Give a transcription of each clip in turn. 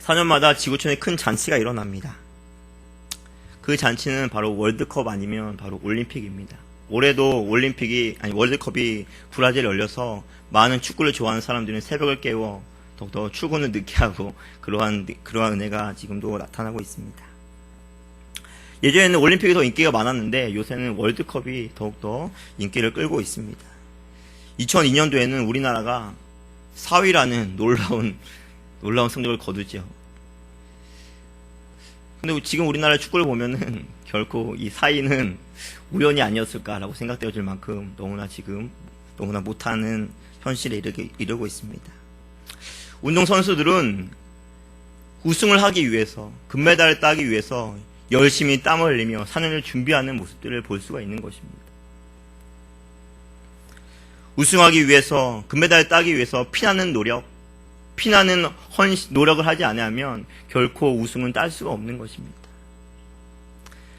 4년마다 지구촌에 큰 잔치가 일어납니다. 그 잔치는 바로 월드컵 아니면 바로 올림픽입니다. 올해도 월드컵이 브라질에 열려서 많은 축구를 좋아하는 사람들은 새벽을 깨워 더욱더 출근을 늦게 하고 그러한 은혜가 지금도 나타나고 있습니다. 예전에는 올림픽이 더 인기가 많았는데 요새는 월드컵이 더욱더 인기를 끌고 있습니다. 2002년도에는 우리나라가 4위라는 놀라운 성적을 거두죠. 근데 지금 우리나라 축구를 보면은 결코 이 4위는 우연이 아니었을까라고 생각되어질 만큼 너무나 못하는 현실에 이르고 있습니다. 운동선수들은 우승을 하기 위해서, 금메달을 따기 위해서 열심히 땀을 흘리며 4년을 준비하는 모습들을 볼 수가 있는 것입니다. 우승하기 위해서, 금메달을 따기 위해서 피나는 노력을 하지 않으면 결코 우승은 딸 수가 없는 것입니다.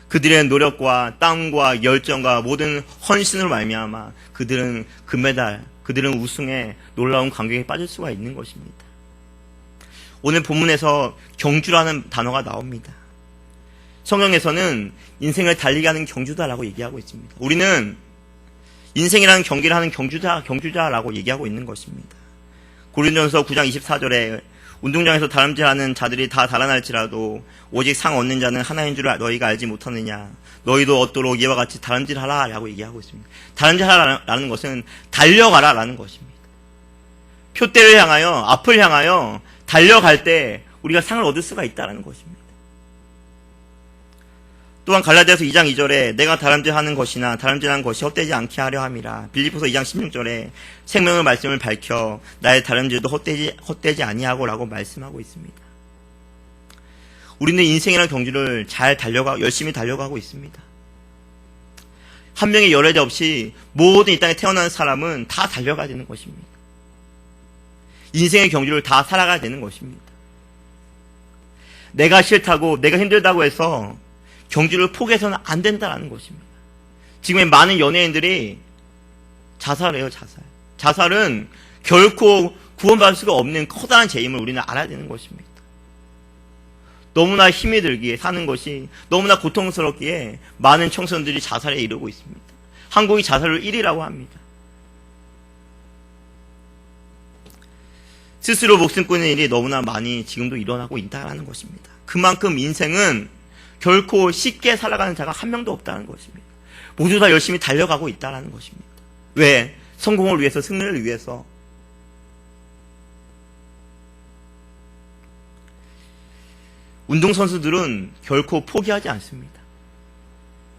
그들의 노력과 땀과 열정과 모든 헌신으로 말미암아 그들은 그들은 우승에 놀라운 감격에 빠질 수가 있는 것입니다. 오늘 본문에서 경주라는 단어가 나옵니다. 성경에서는 인생을 달리게 하는 경주다라고 얘기하고 있습니다. 우리는 인생이라는 경기를 하는 경주자라고 얘기하고 있는 것입니다. 고린도전서 9장 24절에 운동장에서 다름질하는 자들이 다 달아날지라도 오직 상 얻는 자는 하나인 줄 너희가 알지 못하느냐. 너희도 얻도록 이와 같이 다름질하라 라고 얘기하고 있습니다. 다름질하라는 것은 달려가라라는 것입니다. 표대를 향하여, 앞을 향하여 달려갈 때 우리가 상을 얻을 수가 있다는 것입니다. 또한 갈라디아서 2장 2절에 내가 다름질하는 것이나 다름질하는 것이 헛되지 않게 하려 함이라. 빌립보서 2장 16절에 생명의 말씀을 밝혀 나의 다름질도 헛되지 아니하고 라고 말씀하고 있습니다. 우리는 인생이라는 경주를 열심히 달려가고 있습니다. 한 명의 열애자 없이 모든 이 땅에 태어난 사람은 다 달려가야 되는 것입니다. 인생의 경주를 다 살아가야 되는 것입니다. 내가 싫다고, 내가 힘들다고 해서 경주를 포기해서는 안 된다는 것입니다. 지금의 많은 연예인들이 자살해요, 자살은 결코 구원받을 수가 없는 커다란 죄임을 우리는 알아야 되는 것입니다. 너무나 힘이 들기에 사는 것이 너무나 고통스럽기에 많은 청소년들이 자살에 이르고 있습니다. 한국이 자살률 1위라고 합니다. 스스로 목숨 끊는 일이 너무나 많이 지금도 일어나고 있다는 것입니다. 그만큼 인생은 결코 쉽게 살아가는 자가 한 명도 없다는 것입니다. 모두 다 열심히 달려가고 있다는 것입니다. 왜? 성공을 위해서, 승리를 위해서. 운동선수들은 결코 포기하지 않습니다.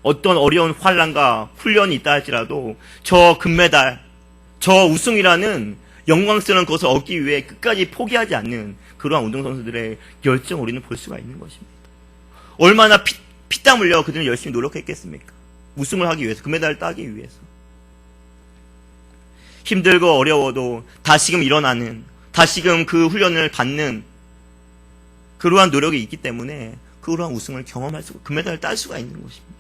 어떤 어려운 환란과 훈련이 있다 할지라도 저 금메달, 저 우승이라는 영광스러운 것을 얻기 위해 끝까지 포기하지 않는 그러한 운동선수들의 열정을 우리는 볼 수가 있는 것입니다. 얼마나 피땀 흘려 그들은 열심히 노력했겠습니까? 우승을 하기 위해서, 금메달을 따기 위해서. 힘들고 어려워도 다시금 일어나는, 다시금 그 훈련을 받는 그러한 노력이 있기 때문에 그러한 우승을 경험할 수가, 금메달을 딸 수가 있는 것입니다.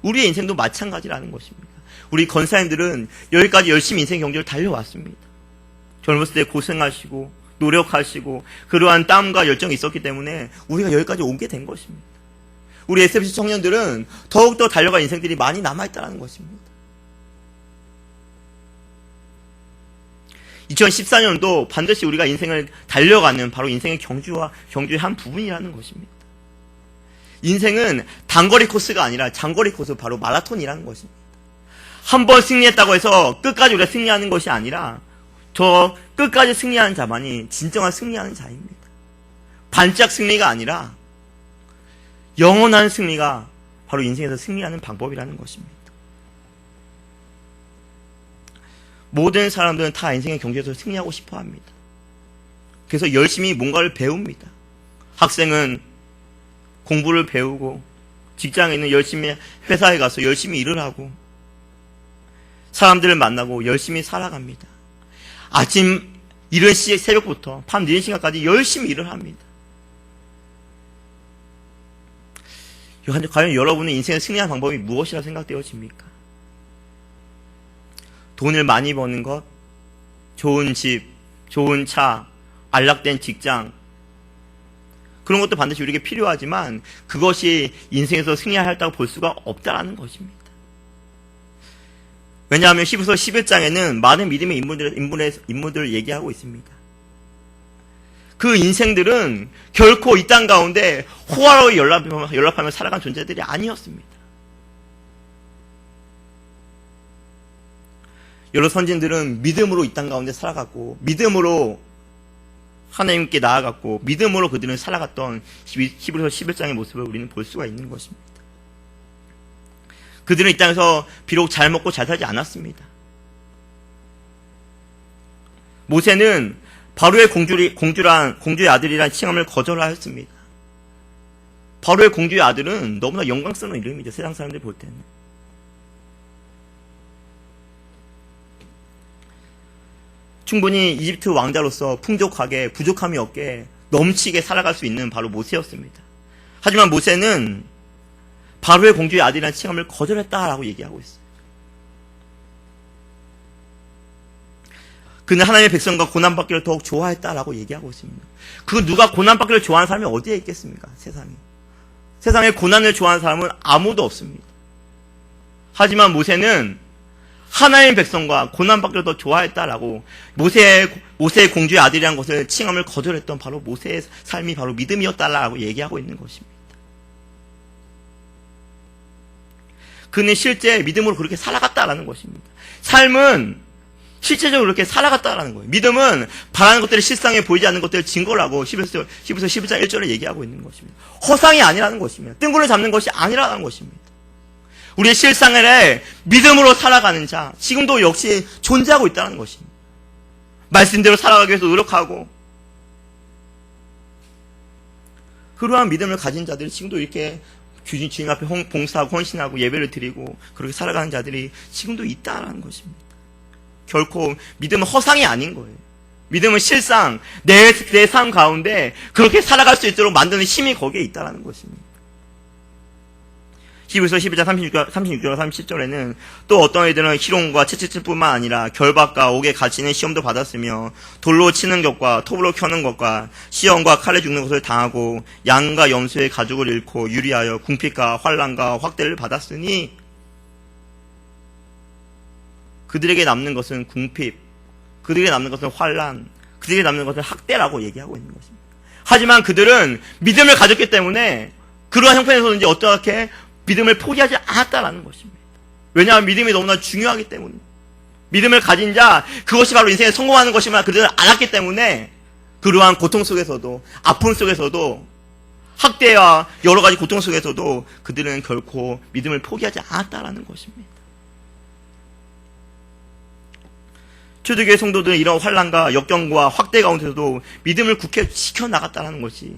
우리의 인생도 마찬가지라는 것입니다. 우리 권사님들은 여기까지 열심히 인생 경주를 달려왔습니다. 젊었을 때 고생하시고 노력하시고 그러한 땀과 열정이 있었기 때문에 우리가 여기까지 오게 된 것입니다. 우리 SFC 청년들은 더욱더 달려갈 인생들이 많이 남아있다는 것입니다. 2014년도 반드시 우리가 인생을 달려가는 바로 인생의 경주의 한 부분이라는 것입니다. 인생은 단거리 코스가 아니라 장거리 코스, 바로 마라톤이라는 것입니다. 한 번 승리했다고 해서 끝까지 우리가 승리하는 것이 아니라 저 끝까지 승리하는 자만이 진정한 승리하는 자입니다. 반짝 승리가 아니라 영원한 승리가 바로 인생에서 승리하는 방법이라는 것입니다. 모든 사람들은 다 인생의 경주에서 승리하고 싶어 합니다. 그래서 열심히 뭔가를 배웁니다. 학생은 공부를 배우고, 직장에 있는 열심히 회사에 가서 열심히 일을 하고, 사람들을 만나고 열심히 살아갑니다. 아침 이른 새벽부터 밤 늦은 시간까지 열심히 일을 합니다. 과연 여러분의 인생의 승리하는 방법이 무엇이라 생각되어집니까? 돈을 많이 버는 것, 좋은 집, 좋은 차, 안락된 직장, 그런 것도 반드시 우리에게 필요하지만 그것이 인생에서 승리하였다고 볼 수가 없다라는 것입니다. 왜냐하면 히브리서 11장에는 많은 믿음의 인물들을 얘기하고 있습니다. 그 인생들은 결코 이 땅 가운데 호화로이 연락하며 살아간 존재들이 아니었습니다. 여러 선진들은 믿음으로 이 땅 가운데 살아갔고, 믿음으로 하나님께 나아갔고, 믿음으로 그들은 살아갔던 히브리서 11장의 모습을 우리는 볼 수가 있는 것입니다. 그들은 이 땅에서 비록 잘 먹고 잘 살지 않았습니다. 모세는 바로의 공주의 아들이란 칭함을 거절하였습니다. 바로의 공주의 아들은 너무나 영광스러운 이름이죠. 세상 사람들이 볼 때는. 충분히 이집트 왕자로서 풍족하게, 부족함이 없게, 넘치게 살아갈 수 있는 바로 모세였습니다. 하지만 모세는 바로의 공주의 아들이라는 칭함을 거절했다라고 얘기하고 있어요. 그는 하나님의 백성과 고난받기를 더욱 좋아했다라고 얘기하고 있습니다. 그 누가 고난받기를 좋아하는 사람이 어디에 있겠습니까? 세상에 고난을 좋아하는 사람은 아무도 없습니다. 하지만 모세는 하나님의 백성과 고난받기를 더 좋아했다라고 모세의 공주의 아들이라는 것을 칭함을 거절했던 바로 모세의 삶이 바로 믿음이었다라고 얘기하고 있는 것입니다. 그는 실제 믿음으로 그렇게 살아갔다라는 것입니다. 삶은 실제적으로 그렇게 살아갔다라는 거예요. 믿음은 바라는 것들이 실상에 보이지 않는 것들을 증거라고 히브리서 11장 1절에 얘기하고 있는 것입니다. 허상이 아니라는 것입니다. 뜬구를 잡는 것이 아니라는 것입니다. 우리의 실상에 믿음으로 살아가는 자, 지금도 역시 존재하고 있다는 것입니다. 말씀대로 살아가기 위해서 노력하고, 그러한 믿음을 가진 자들이 지금도 이렇게 주님 앞에 봉사하고 헌신하고 예배를 드리고 그렇게 살아가는 자들이 지금도 있다는 것입니다. 결코 믿음은 허상이 아닌 거예요. 믿음은 실상, 내 삶 가운데 그렇게 살아갈 수 있도록 만드는 힘이 거기에 있다는 것입니다. 히브리서 12장 36절과 37절에는 또 어떤 이들은 희롱과 채찍질뿐만 아니라 결박과 옥에 갇히는 시험도 받았으며 돌로 치는 것과 톱으로 켜는 것과 시험과 칼에 죽는 것을 당하고 양과 염소의 가죽을 잃고 유리하여 궁핍과 환난과 확대를 받았으니, 그들에게 남는 것은 궁핍, 그들에게 남는 것은 환난, 그들에게 남는 것은 학대라고 얘기하고 있는 것입니다. 하지만 그들은 믿음을 가졌기 때문에 그러한 형편에서든지 어떻게 믿음을 포기하지 않았다라는 것입니다. 왜냐하면 믿음이 너무나 중요하기 때문에, 믿음을 가진 자, 그것이 바로 인생에 성공하는 것이면 그들은 알았기 때문에 그러한 고통 속에서도, 아픔 속에서도, 학대와 여러 가지 고통 속에서도 그들은 결코 믿음을 포기하지 않았다라는 것입니다. 초대교회 성도들은 이런 환난과 역경과 확대 가운데서도 믿음을 굳게 지켜나갔다는 것이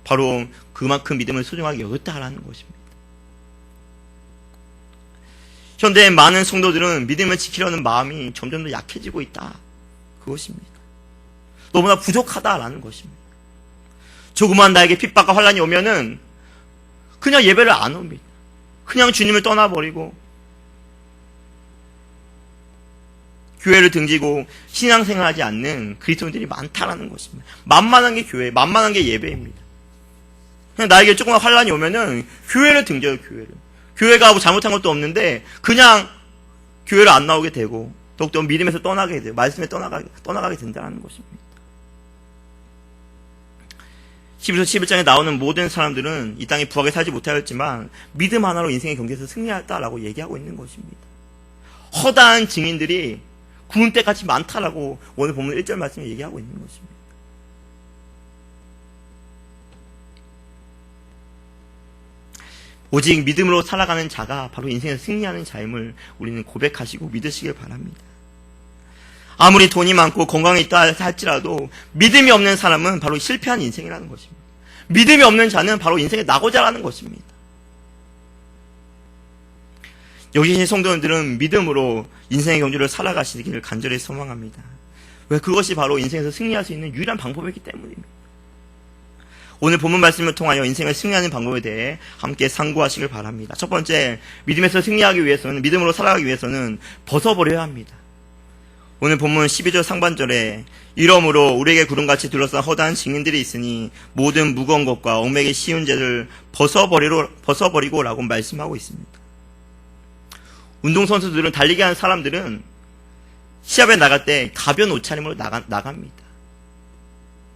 바로 그만큼 믿음을 소중하게 여겼다라는 것입니다. 현대의 많은 성도들은 믿음을 지키려는 마음이 점점 더 약해지고 있다. 그것입니다. 너무나 부족하다라는 것입니다. 조그만 나에게 핍박과 환난이 오면은 그냥 예배를 안 옵니다. 그냥 주님을 떠나버리고 교회를 등지고 신앙생활하지 않는 그리스도인들이 많다라는 것입니다. 만만한 게 교회, 만만한 게 예배입니다. 그냥 나에게 조그만 환난이 오면은 교회를 등져요, 교회를. 교회가 뭐 잘못한 것도 없는데 그냥 교회를 안 나오게 되고 더욱더 믿음에서 떠나게 돼요. 말씀에 떠나가게 된다는 것입니다. 히브리서 11장에 나오는 모든 사람들은 이 땅에 부하게 살지 못하였지만 믿음 하나로 인생의 경기에서 승리했다라고 얘기하고 있는 것입니다. 허다한 증인들이 구운 때같이 많다라고 오늘 본문 1절 말씀에 얘기하고 있는 것입니다. 오직 믿음으로 살아가는 자가 바로 인생에서 승리하는 자임을 우리는 고백하시고 믿으시길 바랍니다. 아무리 돈이 많고 건강이 있다 할지라도 믿음이 없는 사람은 바로 실패한 인생이라는 것입니다. 믿음이 없는 자는 바로 인생의 낙오자라는 것입니다. 여기 계신 성도님들은 믿음으로 인생의 경주를 살아가시기를 간절히 소망합니다. 왜? 그것이 바로 인생에서 승리할 수 있는 유일한 방법이기 때문입니다. 오늘 본문 말씀을 통하여 인생을 승리하는 방법에 대해 함께 상고하시길 바랍니다. 첫 번째, 믿음에서 승리하기 위해서는, 믿음으로 살아가기 위해서는 벗어버려야 합니다. 오늘 본문 12절 상반절에 이러므로 우리에게 구름같이 둘러싼 허다한 증인들이 있으니 모든 무거운 것과 얽매기 쉬운 죄를 벗어버리고 라고 말씀하고 있습니다. 운동선수들은, 달리기 하는 사람들은 시합에 나갈 때 가벼운 옷차림으로 나갑니다.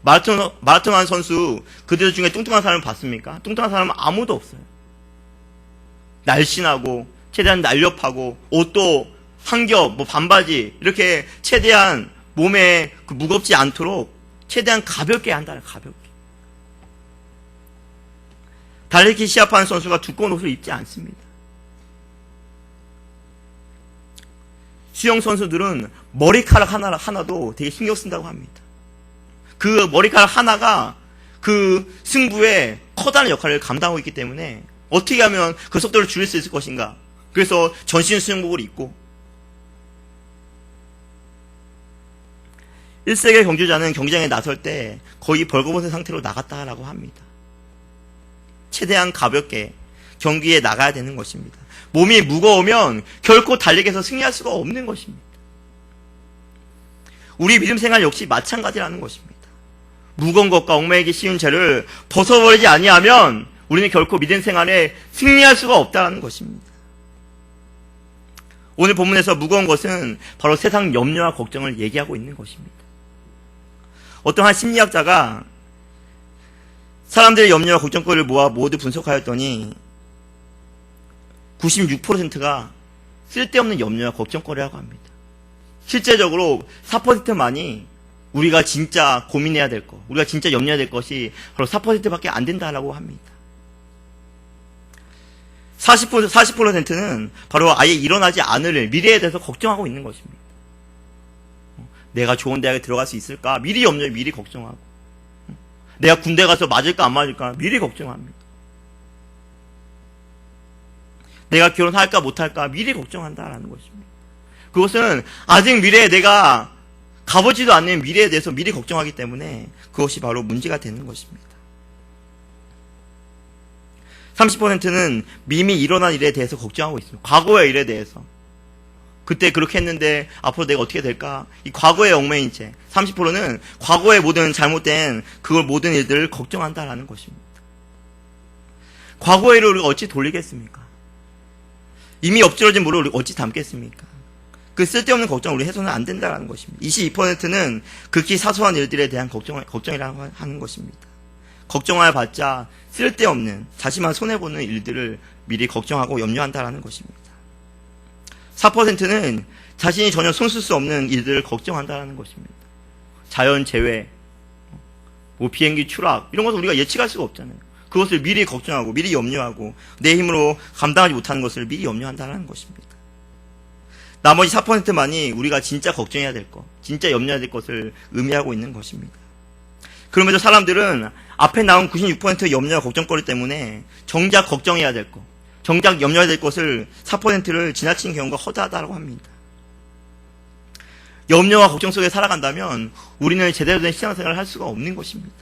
마라톤 하는 선수, 그들 중에 뚱뚱한 사람을 봤습니까? 뚱뚱한 사람은 아무도 없어요. 날씬하고 최대한 날렵하고 옷도 한 겹, 반바지 이렇게 최대한 몸에 무겁지 않도록 최대한 가볍게 한다. 가볍게. 달리기 시합하는 선수가 두꺼운 옷을 입지 않습니다. 수영 선수들은 머리카락 하나도 되게 신경 쓴다고 합니다. 그 머리카락 하나가 그 승부에 커다란 역할을 감당하고 있기 때문에 어떻게 하면 그 속도를 줄일 수 있을 것인가. 그래서 전신 수영복을 입고 1세계 경주자는 경기장에 나설 때 거의 벌거벗은 상태로 나갔다라고 합니다. 최대한 가볍게 경기에 나가야 되는 것입니다. 몸이 무거우면 결코 달리기에서 승리할 수가 없는 것입니다. 우리 믿음 생활 역시 마찬가지라는 것입니다. 무거운 것과 얽매이기 쉬운 죄를 벗어버리지 아니하면 우리는 결코 믿음 생활에 승리할 수가 없다는 것입니다. 오늘 본문에서 무거운 것은 바로 세상 염려와 걱정을 얘기하고 있는 것입니다. 어떤 한 심리학자가 사람들의 염려와 걱정거리를 모아 모두 분석하였더니 96%가 쓸데없는 염려와 걱정거리라고 합니다. 실제적으로 4%만이 우리가 진짜 고민해야 될 것, 우리가 진짜 염려해야 될 것이 바로 4%밖에 안 된다라고 합니다. 40%는 바로 아예 일어나지 않을 미래에 대해서 걱정하고 있는 것입니다. 내가 좋은 대학에 들어갈 수 있을까? 미리 염려해, 미리 걱정하고. 내가 군대 가서 맞을까 안 맞을까? 미리 걱정합니다. 내가 결혼할까 못할까? 미리 걱정한다라는 것입니다. 그것은 아직 미래에 내가 가보지도 않는 미래에 대해서 미리 걱정하기 때문에 그것이 바로 문제가 되는 것입니다. 30%는 이미 일어난 일에 대해서 걱정하고 있습니다. 과거의 일에 대해서. 그때 그렇게 했는데 앞으로 내가 어떻게 될까? 이 과거의 얽매인 채. 30%는 과거의 모든 잘못된 그걸 모든 일들을 걱정한다라는 것입니다. 과거의 일을 우리가 어찌 돌리겠습니까? 이미 엎질러진 물을 우리가 어찌 담겠습니까? 그 쓸데없는 걱정을 우리 해서는 안 된다는 것입니다. 22%는 극히 사소한 일들에 대한 걱정이라고 하는 것입니다. 걱정하여 봤자 쓸데없는 자신만 손해보는 일들을 미리 걱정하고 염려한다는 것입니다. 4%는 자신이 전혀 손쓸 수 없는 일들을 걱정한다는 것입니다. 자연 재해, 비행기 추락 이런 것을 우리가 예측할 수가 없잖아요. 그것을 미리 걱정하고 미리 염려하고 내 힘으로 감당하지 못하는 것을 미리 염려한다는 것입니다. 나머지 4%만이 우리가 진짜 걱정해야 될 것, 진짜 염려해야 될 것을 의미하고 있는 것입니다. 그럼에도 사람들은 앞에 나온 96%의 염려와 걱정거리 때문에 정작 걱정해야 될 것, 정작 염려해야 될 것을 4%를 지나치는 경우가 허다하다고 합니다. 염려와 걱정 속에 살아간다면 우리는 제대로 된 신앙생활을 할 수가 없는 것입니다.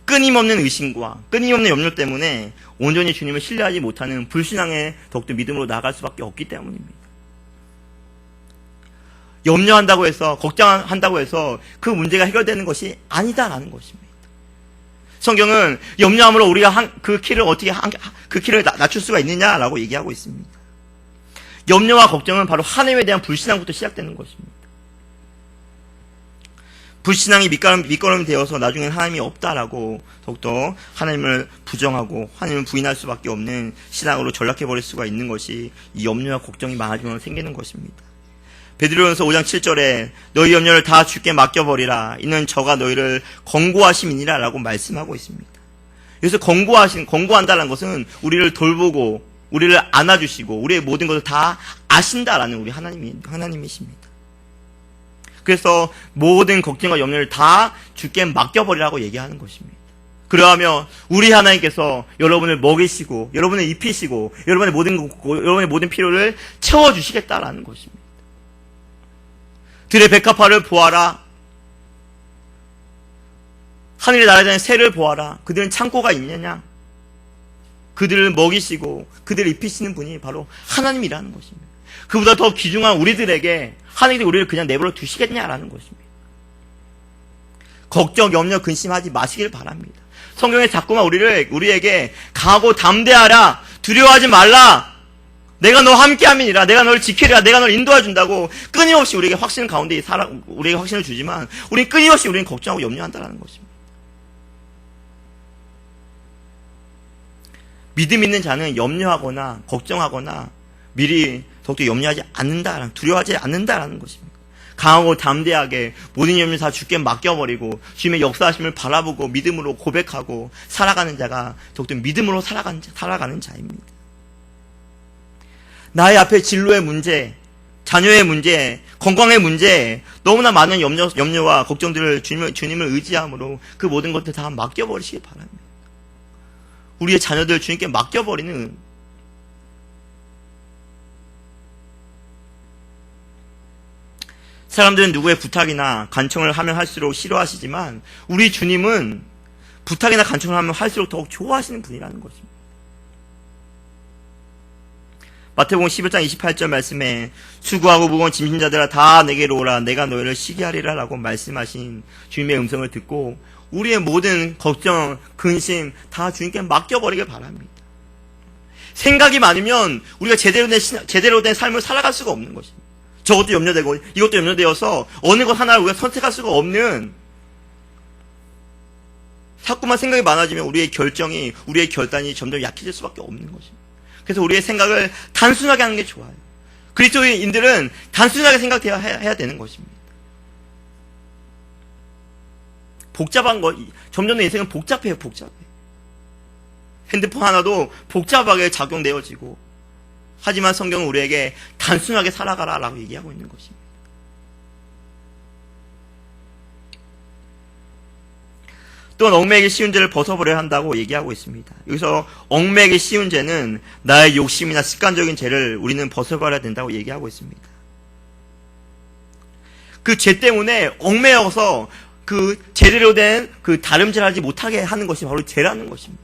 끊임없는 의심과 끊임없는 염려 때문에 온전히 주님을 신뢰하지 못하는 불신앙의 더욱더 믿음으로 나아갈 수밖에 없기 때문입니다. 염려한다고 해서, 걱정한다고 해서 그 문제가 해결되는 것이 아니다라는 것입니다. 성경은 염려함으로 우리가 그 키를 낮출 수가 있느냐라고 얘기하고 있습니다. 염려와 걱정은 바로 하나님에 대한 불신앙부터 시작되는 것입니다. 불신앙이 밑거름이 되어서 나중엔 하나님이 없다라고 더욱더 하나님을 부정하고 하나님을 부인할 수밖에 없는 신앙으로 전락해버릴 수가 있는 것이 이 염려와 걱정이 많아지면 생기는 것입니다. 베드로전서 5장 7절에 너희 염려를 다 주께 맡겨버리라. 이는 저가 너희를 권고하심이니라 라고 말씀하고 있습니다. 그래서 권고한다는 것은 우리를 돌보고 우리를 안아주시고 우리의 모든 것을 다 아신다라는 우리 하나님이십니다. 그래서 모든 걱정과 염려를 다 주께 맡겨버리라고 얘기하는 것입니다. 그러하면 우리 하나님께서 여러분을 먹이시고 여러분을 입히시고 여러분의 모든 필요를 채워주시겠다라는 것입니다. 들의 백합화를 보아라. 하늘의 나라에 대한 새를 보아라. 그들은 창고가 있느냐? 그들을 먹이시고 그들을 입히시는 분이 바로 하나님이라는 것입니다. 그보다 더 귀중한 우리들에게 하나님이 우리를 그냥 내버려 두시겠냐라는 것입니다. 걱정, 염려, 근심하지 마시길 바랍니다. 성경에 자꾸만 우리에게 강하고 담대하라, 두려워하지 말라, 내가 너와 함께함이니라, 내가 너를 지키리라, 내가 너를 인도해 준다고 끊임없이 우리에게 확신 가운데 우리에게 확신을 주지만 우리는 끊임없이 우리는 걱정하고 염려한다는 것입니다. 믿음 있는 자는 염려하거나 걱정하거나 미리 더욱더 염려하지 않는다, 두려워하지 않는다라는 것입니다. 강하고 담대하게 모든 염려 다 주께 맡겨버리고 주님의 역사하심을 바라보고 믿음으로 고백하고 살아가는 자가 더욱더 믿음으로 살아가는 자입니다. 나의 앞에 진로의 문제, 자녀의 문제, 건강의 문제, 너무나 많은 염려와 걱정들을 주님을 의지함으로 그 모든 것들 다 맡겨버리시기 바랍니다. 우리의 자녀들 주님께 맡겨버리는, 사람들은 누구의 부탁이나 간청을 하면 할수록 싫어하시지만 우리 주님은 부탁이나 간청을 하면 할수록 더욱 좋아하시는 분이라는 것입니다. 마태복음 11장 28절 말씀에 수고하고 무거운 짐진 자들아 다 내게로 오라, 내가 너희를 쉬게 하리라 라고 말씀하신 주님의 음성을 듣고 우리의 모든 걱정, 근심 다 주님께 맡겨버리길 바랍니다. 생각이 많으면 우리가 제대로 된 삶을 살아갈 수가 없는 것입니다. 저것도 염려되고 이것도 염려되어서 어느 것 하나를 우리가 선택할 수가 없는, 자꾸만 생각이 많아지면 우리의 결단이 점점 약해질 수밖에 없는 것입니다. 그래서 우리의 생각을 단순하게 하는 게 좋아요. 그리스도인들은 단순하게 생각해야 되는 것입니다. 복잡한 거, 점점 더 인생은 복잡해요. 핸드폰 하나도 복잡하게 작용되어지고, 하지만 성경은 우리에게 단순하게 살아가라 라고 얘기하고 있는 것입니다. 또한 얽매이기 쉬운 죄를 벗어버려야 한다고 얘기하고 있습니다. 여기서 얽매이기 쉬운 죄는 나의 욕심이나 습관적인 죄를 우리는 벗어버려야 된다고 얘기하고 있습니다. 그 죄 때문에 얽매여서 그 제대로 된 그 다름질하지 못하게 하는 것이 바로 죄라는 것입니다.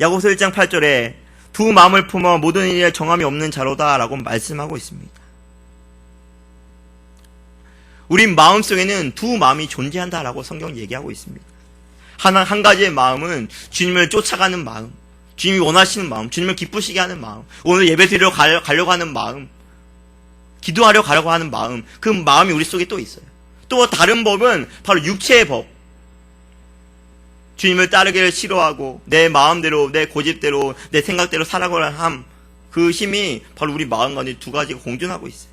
야고보서 1장 8절에 두 마음을 품어 모든 일에 정함이 없는 자로다 라고 말씀하고 있습니다. 우리 마음속에는 두 마음이 존재한다라고 성경은 얘기하고 있습니다. 한 가지의 마음은 주님을 쫓아가는 마음, 주님이 원하시는 마음, 주님을 기쁘시게 하는 마음, 오늘 예배 드리러 가려고 하는 마음, 기도하려 가려고 하는 마음, 그 마음이 우리 속에 또 있어요. 또 다른 법은 바로 육체의 법, 주님을 따르기를 싫어하고 내 마음대로, 내 고집대로, 내 생각대로 살아가려 함, 그 힘이 바로 우리 마음 가운데 두 가지가 공존하고 있어요.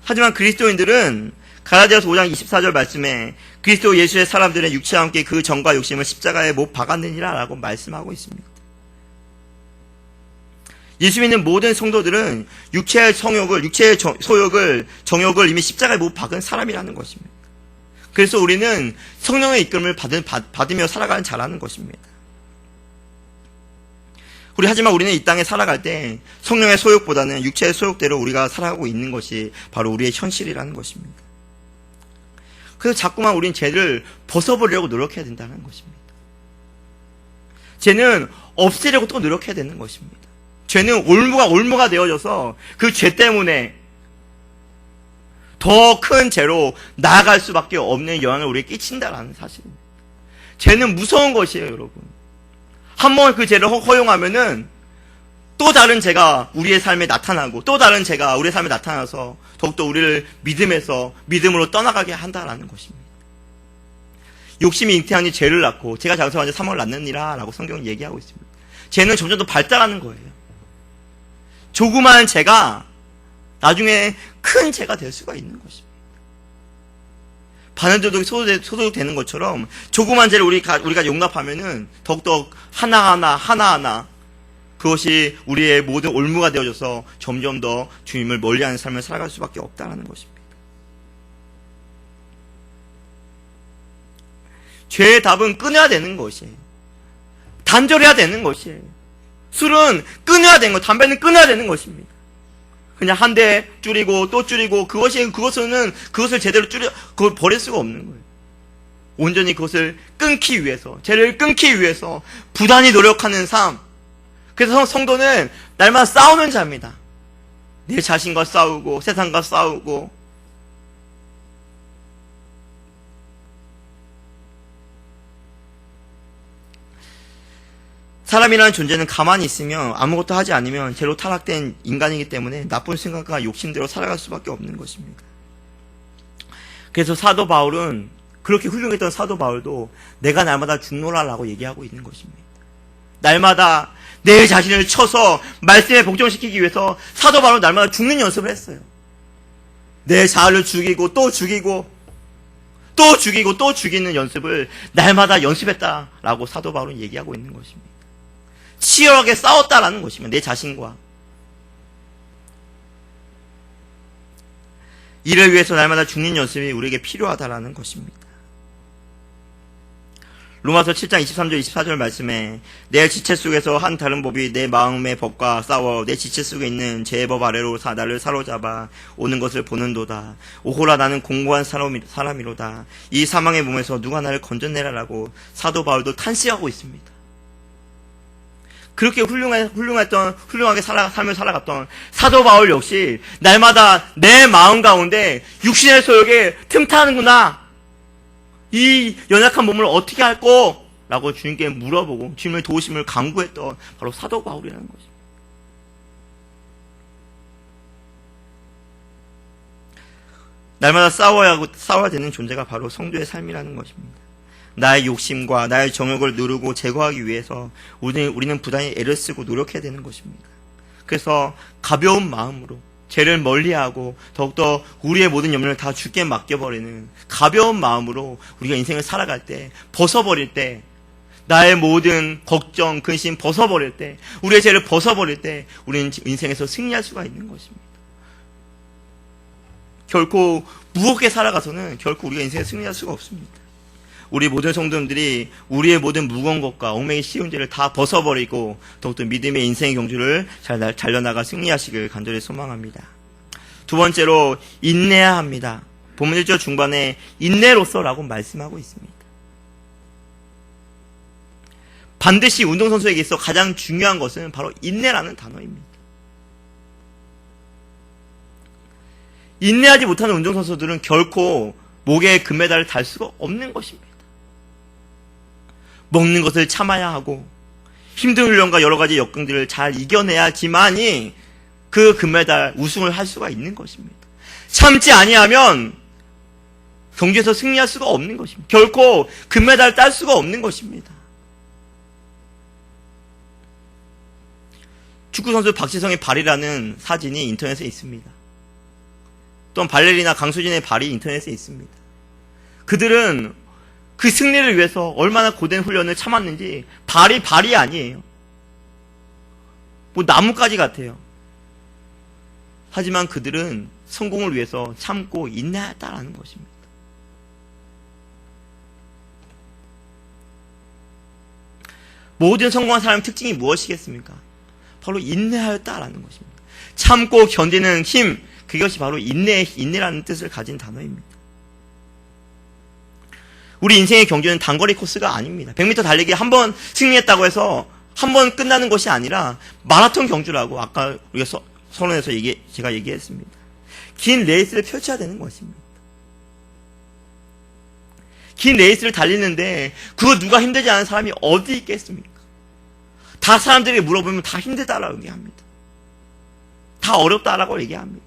하지만 그리스도인들은 갈라디아서 5장 24절 말씀에 그리스도 예수의 사람들은 육체와 함께 그 정과 욕심을 십자가에 못 박았느니라 라고 말씀하고 있습니다. 예수 믿는 모든 성도들은 육체의 소욕을, 정욕을 이미 십자가에 못 박은 사람이라는 것입니다. 그래서 우리는 성령의 이끌음을 받으며 살아가는 자라는 것입니다. 하지만 우리는 이 땅에 살아갈 때 성령의 소욕보다는 육체의 소욕대로 우리가 살아가고 있는 것이 바로 우리의 현실이라는 것입니다. 그래서 자꾸만 우리는 죄를 벗어버리려고 노력해야 된다는 것입니다. 죄는 없애려고 또 노력해야 되는 것입니다. 죄는 올무가 되어져서 그 죄 때문에 더 큰 죄로 나아갈 수밖에 없는 영향을 우리에게 끼친다라는 사실입니다. 죄는 무서운 것이에요, 여러분. 한 번 그 죄를 허용하면은 또 다른 죄가 우리의 삶에 나타나고 또 다른 죄가 우리의 삶에 나타나서 더욱더 우리를 믿음으로 떠나가게 한다라는 것입니다. 욕심이 잉태하니 죄를 낳고 죄가 장성하니 사망을 낳느니라 라고 성경은 얘기하고 있습니다. 죄는 점점 더 발달하는 거예요. 조그마한 죄가 나중에 큰 죄가 될 수가 있는 것입니다. 바늘도둑이 소독되는 것처럼 조그만 죄를 우리가 용납하면은 더욱더 하나하나 그것이 우리의 모든 올무가 되어져서 점점 더 주님을 멀리하는 삶을 살아갈 수밖에 없다는 것입니다. 죄의 답은 끊어야 되는 것이에요. 단절해야 되는 것이에요. 술은 끊어야 되는 것, 담배는 끊어야 되는 것입니다. 그냥 한 대 줄이고 또 줄이고 그것을 제대로 그걸 버릴 수가 없는 거예요. 온전히 그것을 끊기 위해서, 죄를 끊기 위해서 부단히 노력하는 삶. 그래서 성도는 날마다 싸우는 자입니다. 내 자신과 싸우고 세상과 싸우고 사람이라는 존재는 가만히 있으면 아무것도 하지 않으면 죄로 타락된 인간이기 때문에 나쁜 생각과 욕심대로 살아갈 수밖에 없는 것입니다. 그래서 사도 바울은 그렇게 훌륭했던 사도 바울도 내가 날마다 죽노라라고 얘기하고 있는 것입니다. 날마다 내 자신을 쳐서 말씀에 복종시키기 위해서 사도 바울은 날마다 죽는 연습을 했어요. 내 자아를 죽이고 또 죽이고 또 죽이고 또 죽이는 연습을 날마다 연습했다라고 사도 바울은 얘기하고 있는 것입니다. 치열하게 싸웠다라는 것입니다. 내 자신과. 이를 위해서 날마다 죽는 연습이 우리에게 필요하다라는 것입니다. 로마서 7장 23절 24절 말씀에 내 지체 속에서 한 다른 법이 내 마음의 법과 싸워 내 지체 속에 있는 죄의 법 아래로 나를 사로잡아 오는 것을 보는도다. 오호라 나는 공고한 사람이로다. 이 사망의 몸에서 누가 나를 건져내라라고 사도 바울도 탄식하고 있습니다. 그렇게 훌륭하게 삶을 살아갔던 사도 바울 역시 날마다 내 마음 가운데 육신의 소욕에 틈타는구나. 이 연약한 몸을 어떻게 할꼬? 라고 주님께 물어보고 주님의 도우심을 간구했던 바로 사도 바울이라는 것입니다. 날마다 싸워야 되는 존재가 바로 성도의 삶이라는 것입니다. 나의 욕심과 나의 정욕을 누르고 제거하기 위해서 우리는 부단히 애를 쓰고 노력해야 되는 것입니다. 그래서 가벼운 마음으로 죄를 멀리하고 더욱더 우리의 모든 염려를 다 주께 맡겨버리는 가벼운 마음으로 우리가 인생을 살아갈 때, 벗어버릴 때, 나의 모든 걱정, 근심 벗어버릴 때, 우리의 죄를 벗어버릴 때 우리는 인생에서 승리할 수가 있는 것입니다. 결코 무겁게 살아가서는 결코 우리가 인생에 승리할 수가 없습니다. 우리 모든 성도님들이 우리의 모든 무거운 것과 얽매기 쉬운 죄를 다 벗어버리고 더욱더 믿음의 인생의 경주를 잘 달려나가 승리하시길 간절히 소망합니다. 두 번째로 인내해야 합니다. 본문 1절 중반에 인내로서라고 말씀하고 있습니다. 반드시 운동선수에게 있어 가장 중요한 것은 바로 인내라는 단어입니다. 인내하지 못하는 운동선수들은 결코 목에 금메달을 달 수가 없는 것입니다. 먹는 것을 참아야 하고 힘든 훈련과 여러 가지 역경들을 잘 이겨내야지만이 그 금메달 우승을 할 수가 있는 것입니다. 참지 아니하면 경기에서 승리할 수가 없는 것입니다. 결코 금메달을 딸 수가 없는 것입니다. 축구선수 박지성의 발이라는 사진이 인터넷에 있습니다. 또한 발레리나 강수진의 발이 인터넷에 있습니다. 그들은 그 승리를 위해서 얼마나 고된 훈련을 참았는지 발이 아니에요. 뭐 나뭇가지 같아요. 하지만 그들은 성공을 위해서 참고 인내했다라는 것입니다. 모든 성공한 사람의 특징이 무엇이겠습니까? 바로 인내하였다라는 것입니다. 참고 견디는 힘, 그것이 바로 인내라는 뜻을 가진 단어입니다. 우리 인생의 경주는 단거리 코스가 아닙니다. 100m 달리기 한 번 승리했다고 해서 한 번 끝나는 것이 아니라 마라톤 경주라고 아까 우리가 서론에서 제가 얘기했습니다. 긴 레이스를 펼쳐야 되는 것입니다. 긴 레이스를 달리는데 그거 누가 힘들지 않은 사람이 어디 있겠습니까? 다 사람들에게 물어보면 다 힘들다라고 얘기합니다. 다 어렵다라고 얘기합니다.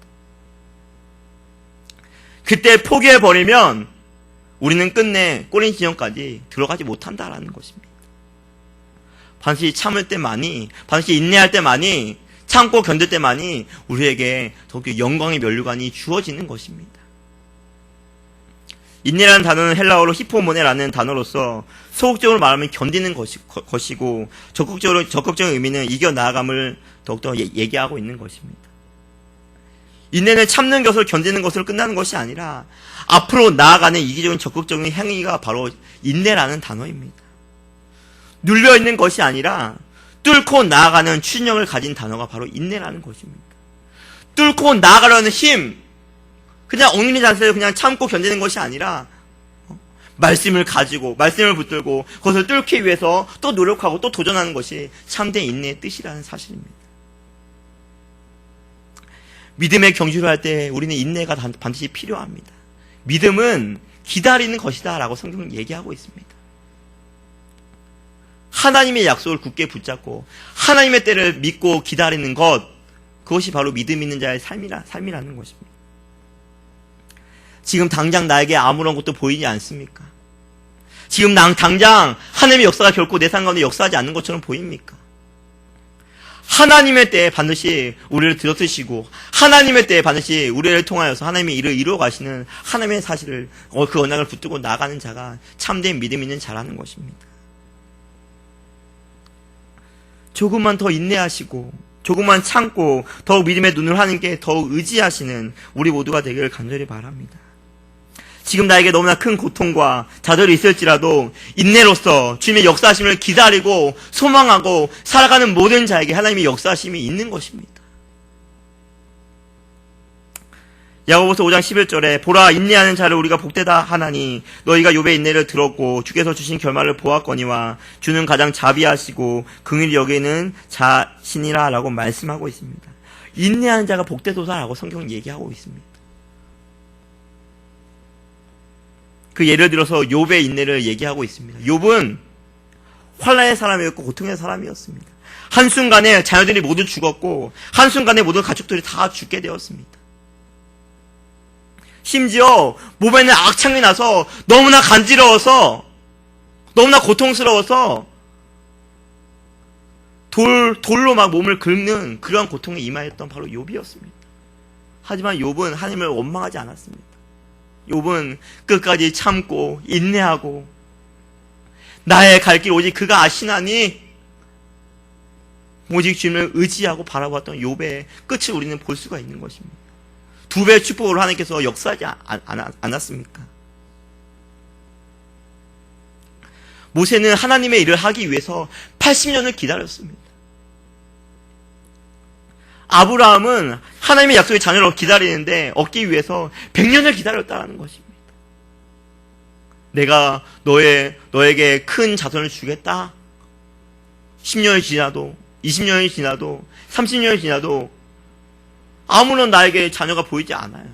그때 포기해버리면 우리는 끝내 꼬린 지점까지 들어가지 못한다라는 것입니다. 반드시 참을 때만이, 반드시 인내할 때만이, 참고 견딜 때만이 우리에게 더욱더 영광의 면류관이 주어지는 것입니다. 인내라는 단어는 헬라어로 히포모네라는 단어로서 소극적으로 말하면 견디는 것이고 적극적인 의미는 이겨나아감을 더욱더 얘기하고 있는 것입니다. 인내는 참는 것을 견디는 것으로 끝나는 것이 아니라 앞으로 나아가는 이기적인 적극적인 행위가 바로 인내라는 단어입니다. 눌려있는 것이 아니라 뚫고 나아가는 추진력을 가진 단어가 바로 인내라는 것입니다. 뚫고 나아가려는 힘, 그냥 엉뚱한 자세로 그냥 참고 견디는 것이 아니라 말씀을 가지고 말씀을 붙들고 그것을 뚫기 위해서 또 노력하고 또 도전하는 것이 참된 인내의 뜻이라는 사실입니다. 믿음의 경주를 할 때 우리는 인내가 반드시 필요합니다. 믿음은 기다리는 것이다 라고 성경은 얘기하고 있습니다. 하나님의 약속을 굳게 붙잡고 하나님의 때를 믿고 기다리는 것, 그것이 바로 믿음 있는 자의 삶이라는 것입니다. 지금 당장 나에게 아무런 것도 보이지 않습니까? 지금 당장 하나님의 역사가 결코 내 삶 가운데 역사하지 않는 것처럼 보입니까? 하나님의 때에 반드시 우리를 들어쓰시고 하나님의 때에 반드시 우리를 통하여서 하나님의 일을 이루어 가시는 하나님의 사실을, 그 언약을 붙들고 나가는 자가 참된 믿음 있는 자라는 것입니다. 조금만 더 인내하시고 조금만 참고 더욱 믿음의 눈을 하는 게 더욱 의지하시는 우리 모두가 되기를 간절히 바랍니다. 지금 나에게 너무나 큰 고통과 좌절이 있을지라도 인내로서 주님의 역사하심을 기다리고 소망하고 살아가는 모든 자에게 하나님의 역사하심이 있는 것입니다. 야고보서 5장 11절에 보라, 인내하는 자를 우리가 복되다 하나니 너희가 욥의 인내를 들었고 주께서 주신 결말을 보았거니와 주는 가장 자비하시고 긍휼히 여기는 자신이라 라고 말씀하고 있습니다. 인내하는 자가 복되도다라고 성경은 얘기하고 있습니다. 그 예를 들어서 욥의 인내를 얘기하고 있습니다. 욥은 환난의 사람이었고 고통의 사람이었습니다. 한순간에 자녀들이 모두 죽었고 한순간에 모든 가족들이 다 죽게 되었습니다. 심지어 몸에는 악창이 나서 너무나 간지러워서 너무나 고통스러워서 돌로 막 몸을 긁는 그런 고통에 임하였던 바로 욥이었습니다. 하지만 욥은 하나님을 원망하지 않았습니다. 욥은 끝까지 참고 인내하고 나의 갈 길 오직 그가 아시나니 오직 주님을 의지하고 바라보았던 욥의 끝을 우리는 볼 수가 있는 것입니다. 두 배의 축복으로 하나님께서 역사하지 않았습니까? 모세는 하나님의 일을 하기 위해서 80년을 기다렸습니다. 아브라함은 하나님의 약속의 자녀를 기다리는데 얻기 위해서 100년을 기다렸다는 것입니다. 내가 너에게 큰 자손을 주겠다. 10년이 지나도 20년이 지나도 30년이 지나도 아무런 나에게 자녀가 보이지 않아요.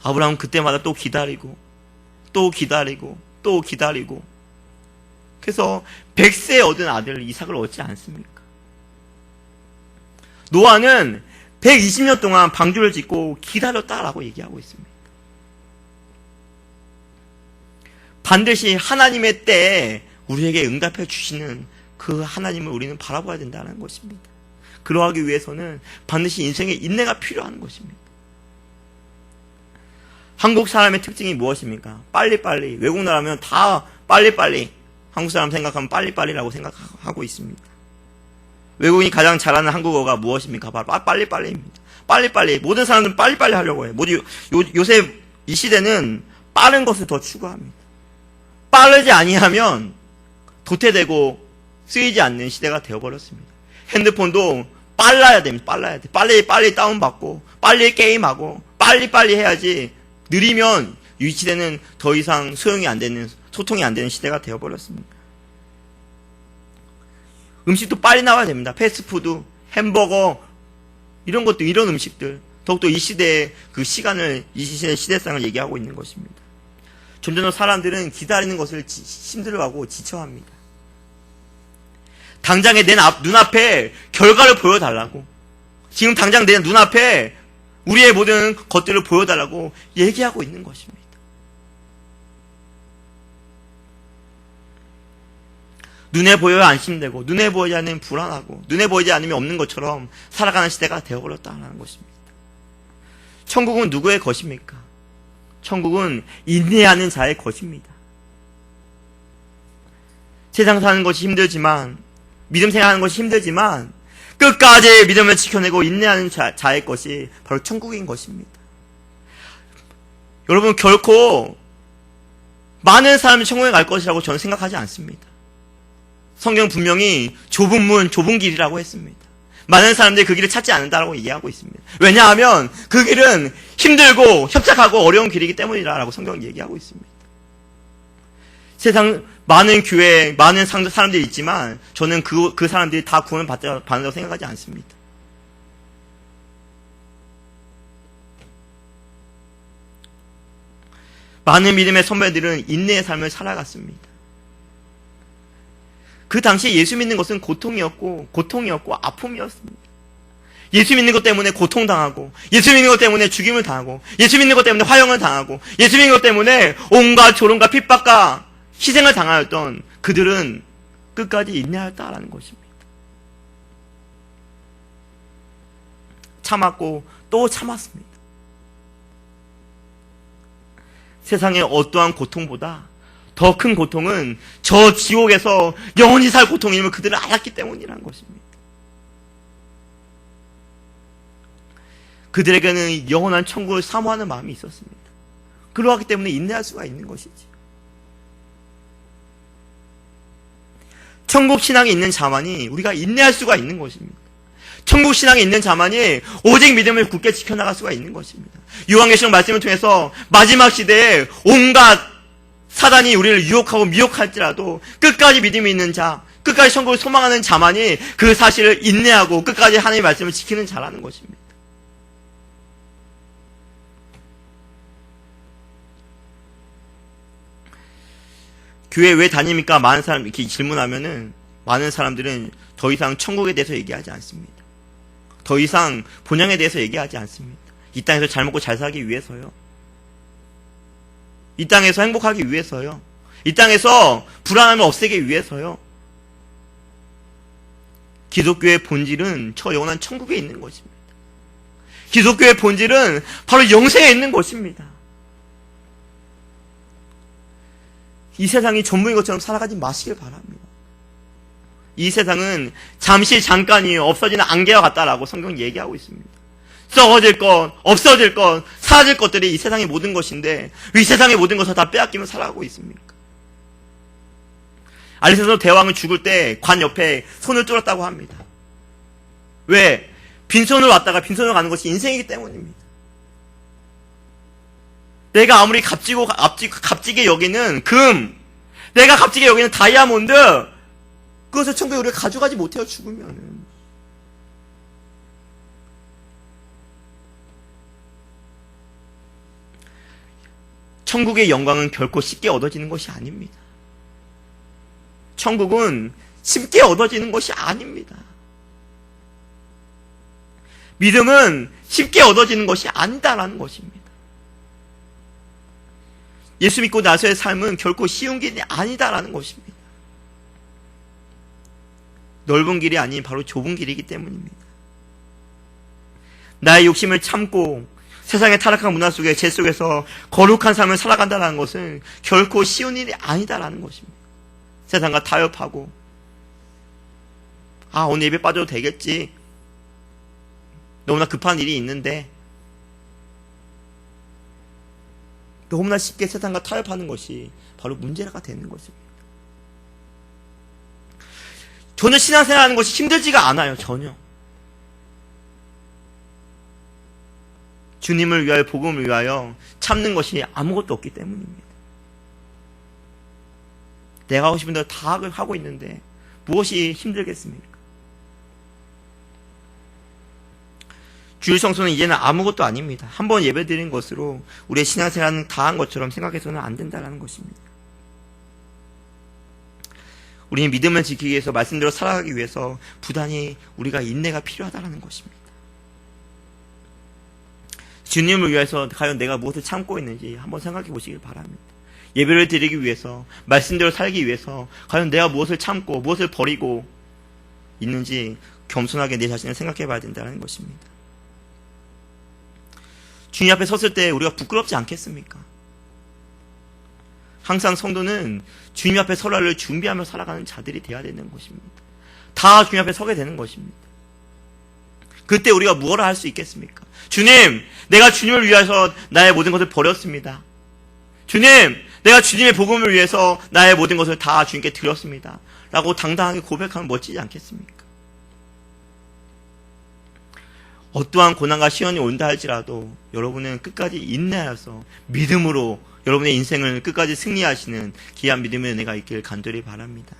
아브라함은 그때마다 또 기다리고 또 기다리고 또 기다리고 그래서 100세에 얻은 아들 이삭을 얻지 않습니까? 노아는 120년 동안 방주를 짓고 기다렸다라고 얘기하고 있습니다. 반드시 하나님의 때에 우리에게 응답해 주시는 그 하나님을 우리는 바라봐야 된다는 것입니다. 그러하기 위해서는 반드시 인생에 인내가 필요한 것입니다. 한국 사람의 특징이 무엇입니까? 빨리빨리. 외국 나라면 다 빨리빨리. 한국 사람 생각하면 빨리빨리라고 생각하고 있습니다. 외국인이 가장 잘하는 한국어가 무엇입니까? 바로 빨리빨리입니다. 빨리빨리. 모든 사람들은 빨리빨리 하려고 해요. 요새 이 시대는 빠른 것을 더 추구합니다. 빠르지 아니하면 도태되고 쓰이지 않는 시대가 되어버렸습니다. 핸드폰도 빨라야 됩니다. 빨라야 돼. 빨리 다운받고, 빨리 게임하고, 빨리 해야지. 느리면 이 시대는 더 이상 소통이 안 되는 시대가 되어버렸습니다. 음식도 빨리 나와야 됩니다. 패스트푸드, 햄버거, 이런 것도, 이런 음식들. 더욱더 이 시대의 그 시간을, 이 시대의 시대상을 얘기하고 있는 것입니다. 점점 더 사람들은 기다리는 것을 힘들어하고 지쳐합니다. 당장에 내 눈앞에 결과를 보여달라고. 지금 당장 내 눈앞에 우리의 모든 것들을 보여달라고 얘기하고 있는 것입니다. 눈에 보여야 안심되고 눈에 보이지 않으면 불안하고 눈에 보이지 않으면 없는 것처럼 살아가는 시대가 되어버렸다는 것입니다. 천국은 누구의 것입니까? 천국은 인내하는 자의 것입니다. 세상 사는 것이 힘들지만 믿음 생활하는 것이 힘들지만 끝까지 믿음을 지켜내고 인내하는 자의 것이 바로 천국인 것입니다. 여러분 결코 많은 사람이 천국에 갈 것이라고 저는 생각하지 않습니다. 성경 분명히 좁은 문, 좁은 길이라고 했습니다. 많은 사람들이 그 길을 찾지 않는다라고 얘기하고 있습니다. 왜냐하면 그 길은 힘들고 협착하고 어려운 길이기 때문이라고 성경은 얘기하고 있습니다. 세상 많은 교회, 많은 사람들이 있지만 저는 그 사람들이 다 구원을 받는다고 생각하지 않습니다. 많은 믿음의 선배들은 인내의 삶을 살아갔습니다. 그 당시에 예수 믿는 것은 고통이었고 아픔이었습니다. 예수 믿는 것 때문에 고통당하고, 예수 믿는 것 때문에 죽임을 당하고, 예수 믿는 것 때문에 화형을 당하고, 예수 믿는 것 때문에 온갖 조롱과 핍박과 희생을 당하였던 그들은 끝까지 인내하였다라는 것입니다. 참았고 또 참았습니다. 세상의 어떠한 고통보다 더 큰 고통은 저 지옥에서 영원히 살 고통임을 그들은 알았기 때문이라는 것입니다. 그들에게는 영원한 천국을 사모하는 마음이 있었습니다. 그러하기 때문에 인내할 수가 있는 것이지. 천국 신앙이 있는 자만이 우리가 인내할 수가 있는 것입니다. 천국 신앙이 있는 자만이 오직 믿음을 굳게 지켜나갈 수가 있는 것입니다. 요한계시록 말씀을 통해서 마지막 시대에 온갖 사단이 우리를 유혹하고 미혹할지라도 끝까지 믿음이 있는 자, 끝까지 천국을 소망하는 자만이 그 사실을 인내하고 끝까지 하나님의 말씀을 지키는 자라는 것입니다. 교회 왜 다닙니까? 많은 사람 이렇게 질문하면은 많은 사람들은 더 이상 천국에 대해서 얘기하지 않습니다. 더 이상 본향에 대해서 얘기하지 않습니다. 이 땅에서 잘 먹고 잘 살기 위해서요. 이 땅에서 행복하기 위해서요. 이 땅에서 불안함을 없애기 위해서요. 기독교의 본질은 저 영원한 천국에 있는 것입니다. 기독교의 본질은 바로 영생에 있는 것입니다. 이 세상이 전부인 것처럼 살아가지 마시길 바랍니다. 이 세상은 잠시 잠깐이에요. 없어지는 안개와 같다라고 성경은 얘기하고 있습니다. 썩어질 것, 없어질 것, 사라질 것들이 이 세상의 모든 것인데 왜 이 세상의 모든 것을 다 빼앗기며 살아가고 있습니까? 알렉산더 대왕은 죽을 때 관 옆에 손을 뚫었다고 합니다. 왜? 빈손으로 왔다가 빈손으로 가는 것이 인생이기 때문입니다. 내가 아무리 값지게 여기는 금, 내가 값지게 여기는 다이아몬드, 그것을 천국에 우리가 가져가지 못해요, 죽으면은. 천국의 영광은 결코 쉽게 얻어지는 것이 아닙니다. 천국은 쉽게 얻어지는 것이 아닙니다. 믿음은 쉽게 얻어지는 것이 아니다라는 것입니다. 예수 믿고 나서의 삶은 결코 쉬운 길이 아니다라는 것입니다. 넓은 길이 아닌 바로 좁은 길이기 때문입니다. 나의 욕심을 참고 세상의 타락한 문화 속에 죄 속에서 거룩한 삶을 살아간다는 것은 결코 쉬운 일이 아니다라는 것입니다. 세상과 타협하고 오늘 예배 빠져도 되겠지. 너무나 급한 일이 있는데 너무나 쉽게 세상과 타협하는 것이 바로 문제가 되는 것입니다. 전혀 신앙생활하는 것이 힘들지가 않아요. 전혀. 주님을 위하여 복음을 위하여 참는 것이 아무것도 없기 때문입니다. 내가 하고 싶은 대로 다 하고 있는데 무엇이 힘들겠습니까? 주일 성수는 이제는 아무것도 아닙니다. 한번 예배드린 것으로 우리의 신앙생활은 다 한 것처럼 생각해서는 안 된다는 것입니다. 우리는 믿음을 지키기 위해서 말씀대로 살아가기 위해서 부단히 우리가 인내가 필요하다는 것입니다. 주님을 위해서 과연 내가 무엇을 참고 있는지 한번 생각해 보시길 바랍니다. 예배를 드리기 위해서 말씀대로 살기 위해서 과연 내가 무엇을 참고 무엇을 버리고 있는지 겸손하게 내 자신을 생각해 봐야 된다는 것입니다. 주님 앞에 섰을 때 우리가 부끄럽지 않겠습니까? 항상 성도는 주님 앞에 설화를 준비하며 살아가는 자들이 되어야 되는 것입니다. 다 주님 앞에 서게 되는 것입니다. 그때 우리가 무엇을 할 수 있겠습니까? 주님, 내가 주님을 위해서 나의 모든 것을 버렸습니다. 주님, 내가 주님의 복음을 위해서 나의 모든 것을 다 주님께 드렸습니다. 라고 당당하게 고백하면 멋지지 않겠습니까? 어떠한 고난과 시련이 온다 할지라도 여러분은 끝까지 인내하여서 믿음으로 여러분의 인생을 끝까지 승리하시는 귀한 믿음의 은혜가 있기를 간절히 바랍니다.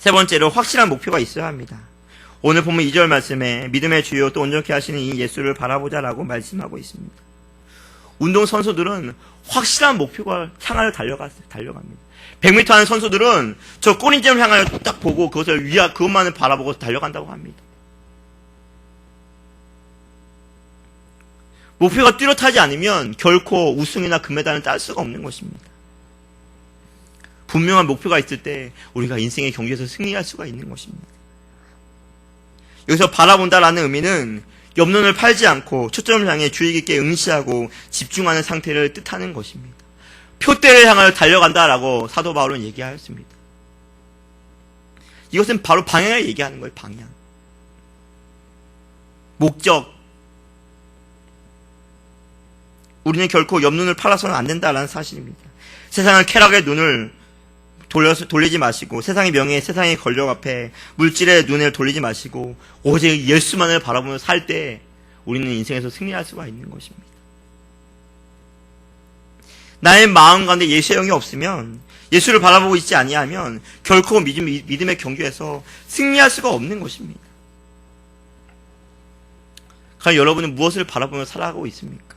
세 번째로 확실한 목표가 있어야 합니다. 오늘 보면 2절 말씀에 믿음의 주요 또 온전케 하시는 이 예수를 바라보자라고 말씀하고 있습니다. 운동선수들은 확실한 목표가 향하여 달려갑니다. 100m 하는 선수들은 저 꼬린점을 향하여 딱 보고 그것만을 바라보고 달려간다고 합니다. 목표가 뚜렷하지 않으면 결코 우승이나 금메달은 딸 수가 없는 것입니다. 분명한 목표가 있을 때 우리가 인생의 경기에서 승리할 수가 있는 것입니다. 여기서 바라본다라는 의미는 옆눈을 팔지 않고 초점을 향해 주의 깊게 응시하고 집중하는 상태를 뜻하는 것입니다. 표대를 향하여 달려간다라고 사도 바울은 얘기하였습니다. 이것은 바로 방향을 얘기하는 거예요. 방향. 목적. 우리는 결코 옆눈을 팔아서는 안 된다라는 사실입니다. 세상은 쾌락의 눈을 돌리지 마시고, 세상의 명예, 세상의 권력 앞에 물질의 눈을 돌리지 마시고, 오직 예수만을 바라보며 살 때 우리는 인생에서 승리할 수가 있는 것입니다. 나의 마음 가운데 예수의 영이 없으면, 예수를 바라보고 있지 아니하면 결코 믿음의 경주에서 승리할 수가 없는 것입니다. 과연 여러분은 무엇을 바라보며 살아가고 있습니까?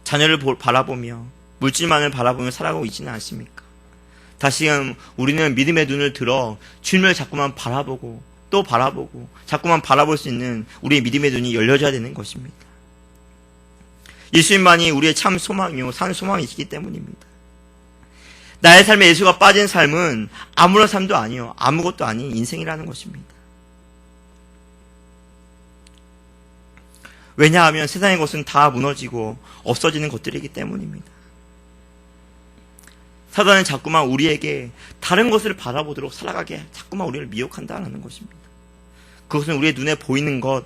자녀를 바라보며 물질만을 바라보며 살아가고 있지는 않습니까? 다시금 우리는 믿음의 눈을 들어 주님을 자꾸만 바라보고 또 바라보고 자꾸만 바라볼 수 있는 우리의 믿음의 눈이 열려져야 되는 것입니다. 예수님만이 우리의 참 소망이요 산 소망이시기 때문입니다. 나의 삶에 예수가 빠진 삶은 아무런 삶도 아니요 아무것도 아닌 인생이라는 것입니다. 왜냐하면 세상의 것은 다 무너지고 없어지는 것들이기 때문입니다. 사단은 자꾸만 우리에게 다른 것을 바라보도록 살아가게 자꾸만 우리를 미혹한다는 것입니다. 그것은 우리의 눈에 보이는 것.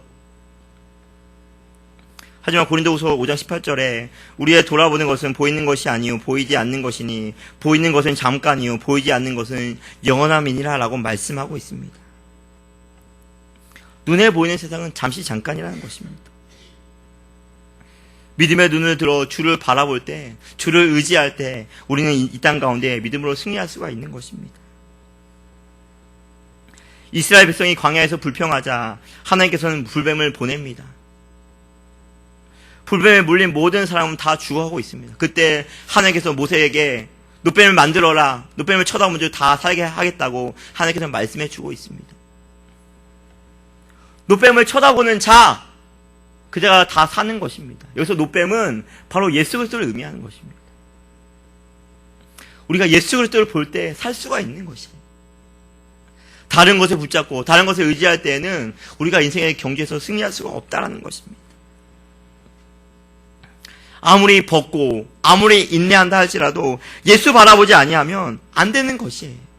하지만 고린도후서 5장 18절에 우리의 돌아보는 것은 보이는 것이 아니요 보이지 않는 것이니 보이는 것은 잠깐이요 보이지 않는 것은 영원함이니라 라고 말씀하고 있습니다. 눈에 보이는 세상은 잠시 잠깐이라는 것입니다. 믿음의 눈을 들어 주를 바라볼 때, 주를 의지할 때 우리는 이 땅 가운데 믿음으로 승리할 수가 있는 것입니다. 이스라엘 백성이 광야에서 불평하자 하나님께서는 불뱀을 보냅니다. 불뱀에 물린 모든 사람은 다 죽어가고 있습니다. 그때 하나님께서 모세에게 노뱀을 만들어라, 노뱀을 쳐다본 줄 다 살게 하겠다고 하나님께서 말씀해 주고 있습니다. 노뱀을 쳐다보는 자, 그자가 다 사는 것입니다. 여기서 노뱀은 바로 예수 그리스도를 의미하는 것입니다. 우리가 예수 그리스도를 볼 때 살 수가 있는 것이에요. 다른 것에 붙잡고 다른 것에 의지할 때에는 우리가 인생의 경주에서 승리할 수가 없다는 것입니다. 아무리 벗고 아무리 인내한다 할지라도 예수 바라보지 아니하면 안 되는 것이에요.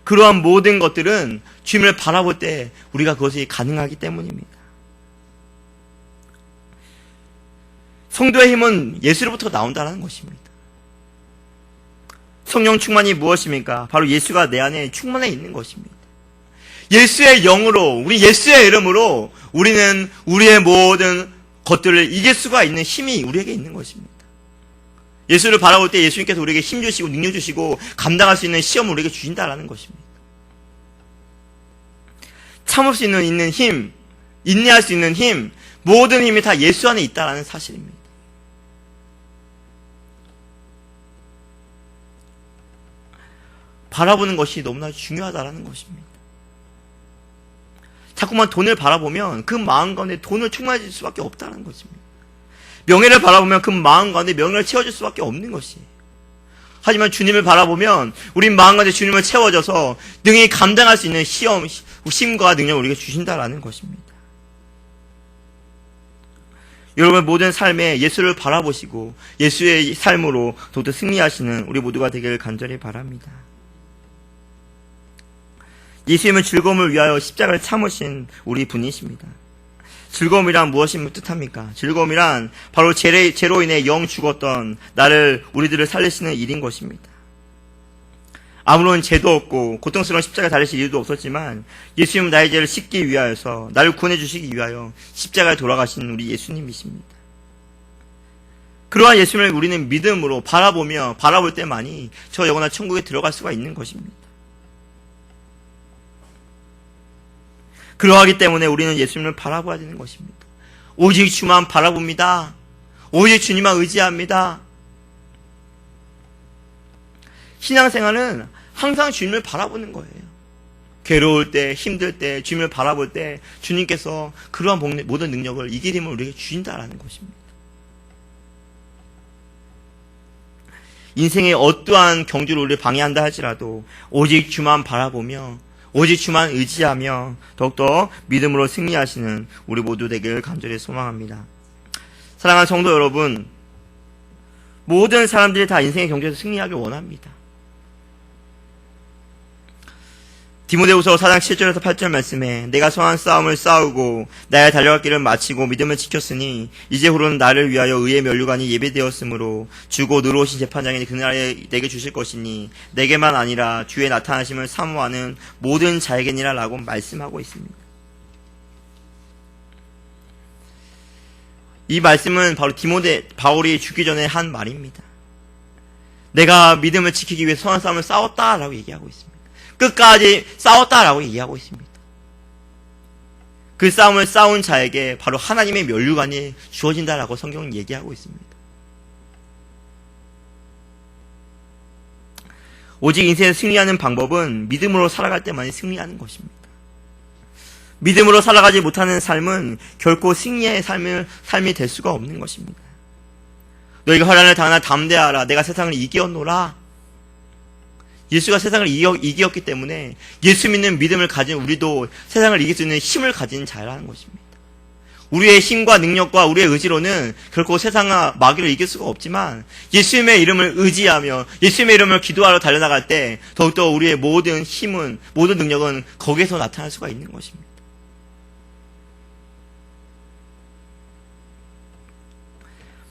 그러한 모든 것들은 주님을 바라볼 때 우리가 그것이 가능하기 때문입니다. 성도의 힘은 예수로부터 나온다는 것입니다. 성령 충만이 무엇입니까? 바로 예수가 내 안에 충만해 있는 것입니다. 예수의 영으로, 우리 예수의 이름으로 우리는 우리의 모든 것들을 이길 수가 있는 힘이 우리에게 있는 것입니다. 예수를 바라볼 때 예수님께서 우리에게 힘 주시고 능력 주시고 감당할 수 있는 시험을 우리에게 주신다라는 것입니다. 참을 수 있는 힘, 인내할 수 있는 힘, 모든 힘이 다 예수 안에 있다라는 사실입니다. 바라보는 것이 너무나 중요하다라는 것입니다. 자꾸만 돈을 바라보면 그 마음 가운데 돈을 충만해질 수밖에 없다는 것입니다. 명예를 바라보면 그 마음 가운데 명예를 채워줄 수밖에 없는 것이에요. 하지만 주님을 바라보면 우리 마음 가운데 주님을 채워져서 능히 감당할 수 있는 힘과 능력을 우리에게 주신다라는 것입니다. 여러분의 모든 삶에 예수를 바라보시고 예수의 삶으로 더욱더 승리하시는 우리 모두가 되기를 간절히 바랍니다. 예수님은 즐거움을 위하여 십자가를 참으신 우리 분이십니다. 즐거움이란 무엇임을 뜻합니까? 즐거움이란 바로 죄로 인해 영 죽었던 우리들을 살리시는 일인 것입니다. 아무런 죄도 없고 고통스러운 십자가에 달리실 일도 없었지만 예수님은 나의 죄를 씻기 위하여서 나를 구원해 주시기 위하여 십자가에 돌아가신 우리 예수님이십니다. 그러한 예수님을 우리는 믿음으로 바라볼 때만이 저 영원한 천국에 들어갈 수가 있는 것입니다. 그러하기 때문에 우리는 예수님을 바라봐야 되는 것입니다. 오직 주만 바라봅니다. 오직 주님만 의지합니다. 신앙생활은 항상 주님을 바라보는 거예요. 괴로울 때, 힘들 때, 주님을 바라볼 때 주님께서 그러한 모든 능력을, 이길 힘을 우리에게 주신다라는 것입니다. 인생의 어떠한 경주를 우리를 방해한다 할지라도 오직 주만 바라보며 오직 주만 의지하며 더욱더 믿음으로 승리하시는 우리 모두 되기를 간절히 소망합니다. 사랑하는 성도 여러분, 모든 사람들이 다 인생의 경주에서 승리하길 원합니다. 디모데후서 4장 7절에서 8절 말씀에 내가 선한 싸움을 싸우고 나의 달려갈 길을 마치고 믿음을 지켰으니 이제후로는 나를 위하여 의의 면류관이 예배되었으므로 주고 의로우신 재판장이 그날에 내게 주실 것이니 내게만 아니라 주의 나타나심을 사모하는 모든 자에게니라 라고 말씀하고 있습니다. 이 말씀은 바로 바울이 죽기 전에 한 말입니다. 내가 믿음을 지키기 위해 선한 싸움을 싸웠다라고 얘기하고 있습니다. 끝까지 싸웠다라고 얘기하고 있습니다. 그 싸움을 싸운 자에게 바로 하나님의 면류관이 주어진다라고 성경은 얘기하고 있습니다. 오직 인생에서 승리하는 방법은 믿음으로 살아갈 때만이 승리하는 것입니다. 믿음으로 살아가지 못하는 삶은 결코 승리의 삶이 될 수가 없는 것입니다. 너희가 환난을 당하나 담대하라. 내가 세상을 이기었노라. 예수가 세상을 이기었기 때문에 예수 믿는 믿음을 가진 우리도 세상을 이길 수 있는 힘을 가진 자라는 것입니다. 우리의 힘과 능력과 우리의 의지로는 결코 세상과 마귀를 이길 수가 없지만 예수님의 이름을 의지하며 예수님의 이름을 기도하러 달려나갈 때 더욱더 우리의 모든 힘은, 모든 능력은 거기에서 나타날 수가 있는 것입니다.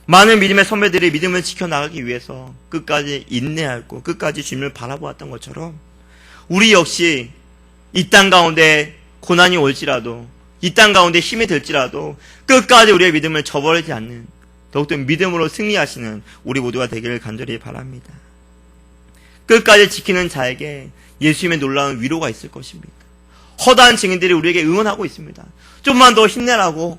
많은 믿음의 선배들이 믿음을 지켜나가기 위해서 끝까지 인내하고 끝까지 주님을 바라보았던 것처럼 우리 역시 이 땅 가운데 고난이 올지라도 이 땅 가운데 힘이 들지라도 끝까지 우리의 믿음을 저버리지 않는 더욱더 믿음으로 승리하시는 우리 모두가 되기를 간절히 바랍니다. 끝까지 지키는 자에게 예수님의 놀라운 위로가 있을 것입니다. 허다한 증인들이 우리에게 응원하고 있습니다. 좀만 더 힘내라고,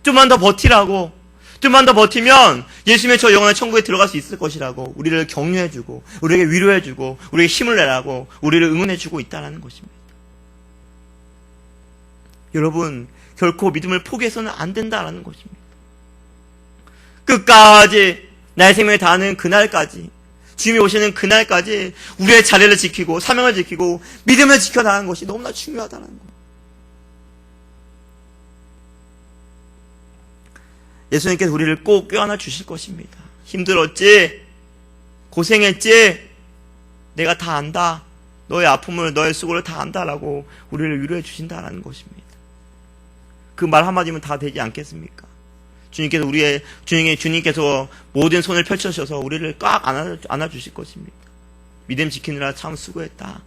좀만 더 버티라고, 좀만 더 버티면 예수님의 저 영원한 천국에 들어갈 수 있을 것이라고 우리를 격려해주고 우리에게 위로해주고 우리에게 힘을 내라고 우리를 응원해주고 있다는 것입니다. 여러분, 결코 믿음을 포기해서는 안 된다는 것입니다. 끝까지 나의 생명을 다하는 그날까지, 주님이 오시는 그날까지 우리의 자리를 지키고 사명을 지키고 믿음을 지켜나가는 것이 너무나 중요하다는 것. 예수님께서 우리를 꼭 껴안아 주실 것입니다. 힘들었지? 고생했지? 내가 다 안다. 너의 아픔을, 너의 수고를 다 안다라고 우리를 위로해 주신다라는 것입니다. 그 말 한마디면 다 되지 않겠습니까? 주님께서 모든 손을 펼쳐셔서 우리를 꽉 안아 주실 것입니다. 믿음 지키느라 참 수고했다.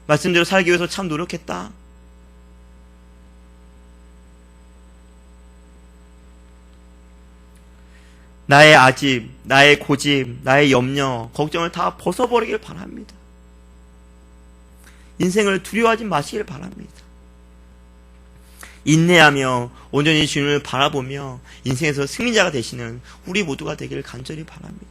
말씀대로 살기 위해서 참 노력했다. 나의 아집, 나의 고집, 나의 염려, 걱정을 다 벗어버리길 바랍니다. 인생을 두려워하지 마시길 바랍니다. 인내하며 온전히 주님을 바라보며 인생에서 승리자가 되시는 우리 모두가 되기를 간절히 바랍니다.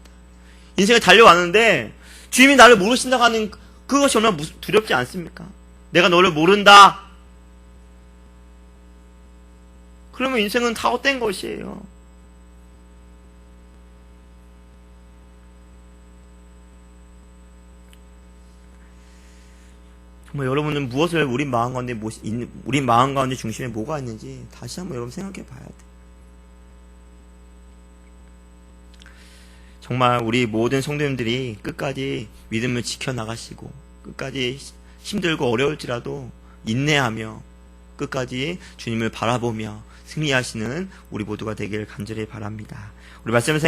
인생을 달려왔는데 주님이 나를 모르신다고 하는 그것이 정말 두렵지 않습니까? 내가 너를 모른다. 그러면 인생은 다 헛된 것이에요. 정말 여러분은 무엇을 우리 마음 가운데 중심에 뭐가 있는지 다시 한번 여러분 생각해 봐야 돼. 정말 우리 모든 성도님들이 끝까지 믿음을 지켜나가시고 끝까지 힘들고 어려울지라도 인내하며 끝까지 주님을 바라보며 승리하시는 우리 모두가 되길 간절히 바랍니다. 우리 말씀을